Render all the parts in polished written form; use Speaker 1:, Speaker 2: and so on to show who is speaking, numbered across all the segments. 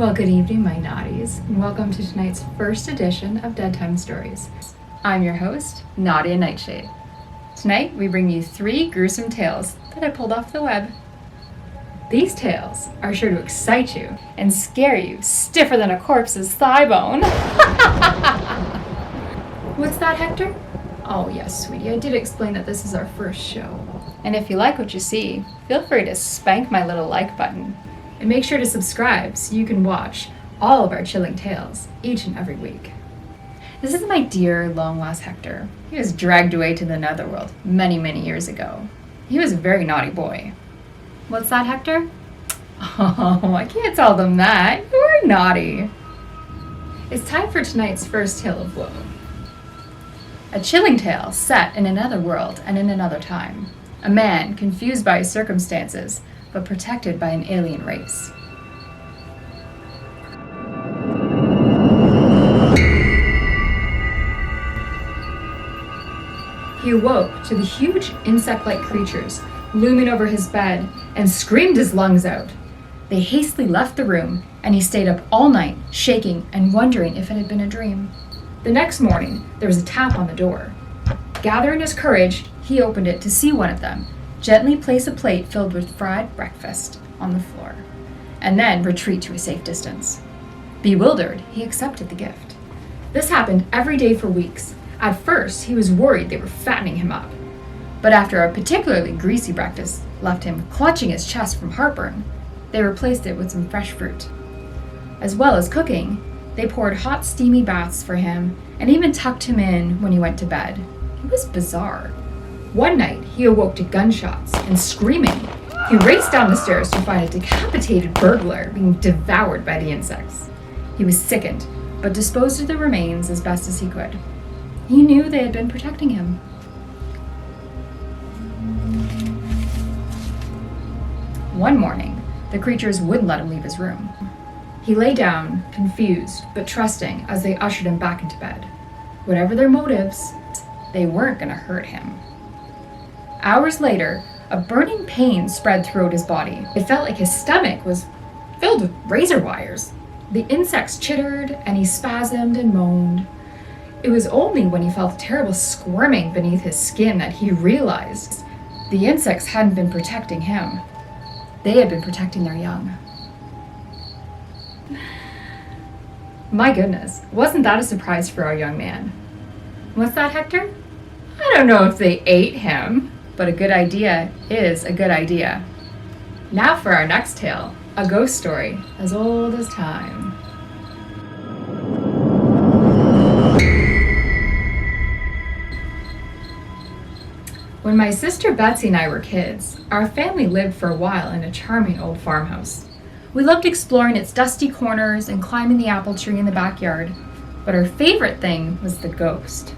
Speaker 1: Well, good evening, my naughties, and welcome to tonight's first edition of Deadtime Stories. I'm your host, Naughtia Nightshade. Tonight, we bring you 3 gruesome tales that I pulled off the web. These tales are sure to excite you and scare you stiffer than a corpse's thigh bone. What's that, Hector? Oh, yes, sweetie, I did explain that this is our first show. And if you like what you see, feel free to spank my little like button. And make sure to subscribe so you can watch all of our chilling tales each and every week. This is my dear, long-lost Hector. He was dragged away to the netherworld many, many years ago. He was a very naughty boy. What's that, Hector? Oh, I can't tell them that. You're naughty. It's time for tonight's first tale of woe. A chilling tale set in another world and in another time. A man confused by his circumstances, but protected by an alien race. He awoke to the huge insect-like creatures looming over his bed and screamed his lungs out. They hastily left the room, and he stayed up all night, shaking and wondering if it had been a dream. The next morning, there was a tap on the door. Gathering his courage, he opened it to see one of them gently place a plate filled with fried breakfast on the floor, and then retreat to a safe distance. Bewildered, he accepted the gift. This happened every day for weeks. At first, he was worried they were fattening him up, but after a particularly greasy breakfast left him clutching his chest from heartburn, they replaced it with some fresh fruit. As well as cooking, they poured hot, steamy baths for him and even tucked him in when he went to bed. It was bizarre. One night, he awoke to gunshots and screaming. He raced down the stairs to find a decapitated burglar being devoured by the insects. He was sickened, but disposed of the remains as best as he could. He knew they had been protecting him. One morning, the creatures wouldn't let him leave his room. He lay down, confused, but trusting as they ushered him back into bed. Whatever their motives, they weren't going to hurt him. Hours later, a burning pain spread throughout his body. It felt like his stomach was filled with razor wires. The insects chittered, and he spasmed and moaned. It was only when he felt terrible squirming beneath his skin that he realized the insects hadn't been protecting him. They had been protecting their young. My goodness, wasn't that a surprise for our young man? What's that, Hector? I don't know if they ate him, but a good idea is a good idea. Now for our next tale, a ghost story as old as time. When my sister Betsy and I were kids, our family lived for a while in a charming old farmhouse. We loved exploring its dusty corners and climbing the apple tree in the backyard, but our favorite thing was the ghost.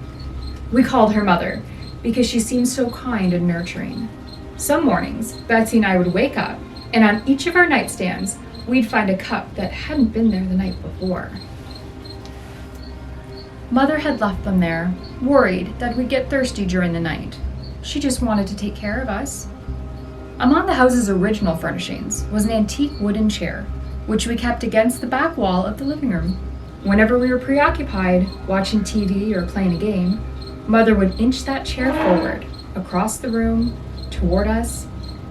Speaker 1: We called her Mother, because she seemed so kind and nurturing. Some mornings, Betsy and I would wake up, and on each of our nightstands, we'd find a cup that hadn't been there the night before. Mother had left them there, worried that we'd get thirsty during the night. She just wanted to take care of us. Among the house's original furnishings was an antique wooden chair, which we kept against the back wall of the living room. Whenever we were preoccupied, watching TV or playing a game, Mother would inch that chair forward, across the room, toward us.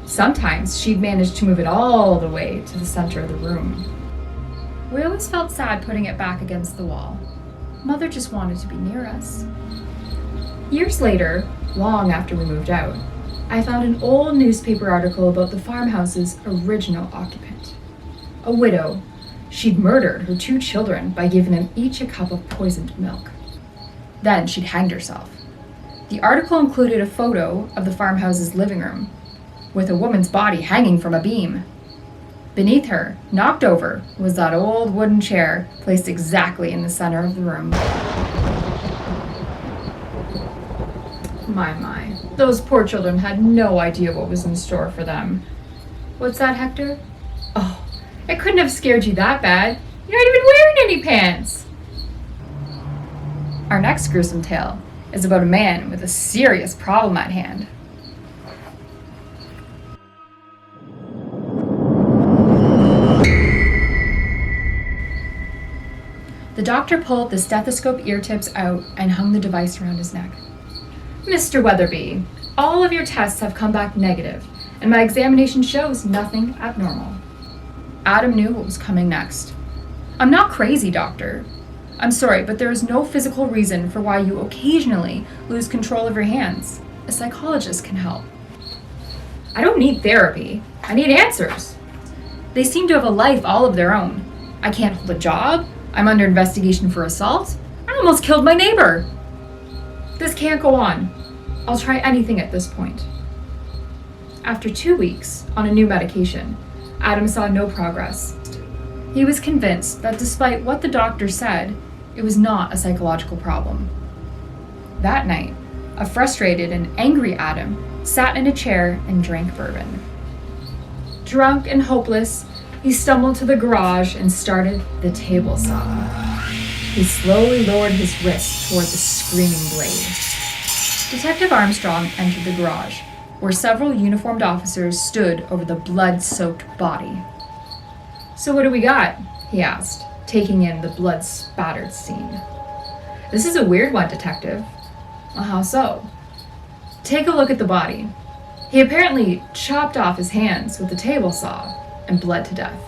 Speaker 1: Sometimes she'd manage to move it all the way to the center of the room. We always felt sad putting it back against the wall. Mother just wanted to be near us. Years later, long after we moved out, I found an old newspaper article about the farmhouse's original occupant. A widow. She'd murdered her 2 children by giving them each a cup of poisoned milk. Then she'd hanged herself. The article included a photo of the farmhouse's living room, with a woman's body hanging from a beam. Beneath her, knocked over, was that old wooden chair placed exactly in the center of the room. My, those poor children had no idea what was in store for them. What's that, Hector? Oh, it couldn't have scared you that bad. You're not even wearing any pants. Our next gruesome tale is about a man with a serious problem at hand. The doctor pulled the stethoscope ear tips out and hung the device around his neck. Mr. Weatherby, all of your tests have come back negative, and my examination shows nothing abnormal. Adam knew what was coming next. I'm not crazy, doctor. I'm sorry, but there is no physical reason for why you occasionally lose control of your hands. A psychologist can help. I don't need therapy. I need answers. They seem to have a life all of their own. I can't hold a job. I'm under investigation for assault. I almost killed my neighbor. This can't go on. I'll try anything at this point. After 2 weeks on a new medication, Adam saw no progress. He was convinced that despite what the doctor said, it was not a psychological problem. That night, a frustrated and angry Adam sat in a chair and drank bourbon. Drunk and hopeless, he stumbled to the garage and started the table saw. He slowly lowered his wrist toward the screaming blade. Detective Armstrong entered the garage, where several uniformed officers stood over the blood-soaked body. So what do we got? He asked, taking in the blood-spattered scene. This is a weird one, Detective. Well, how so? Take a look at the body. He apparently chopped off his hands with the table saw and bled to death.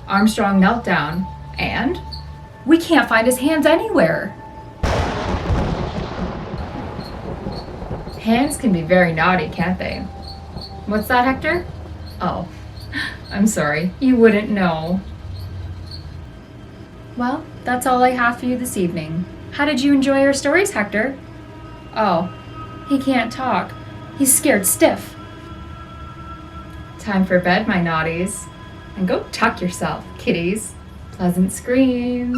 Speaker 1: Armstrong knelt down, and we can't find his hands anywhere. Hands can be very naughty, can't they? What's that, Hector? Oh, I'm sorry. You wouldn't know. Well, that's all I have for you this evening. How did you enjoy our stories, Hector? Oh, he can't talk. He's scared stiff. Time for bed, my naughties. And go tuck yourself, kiddies. Pleasant screams.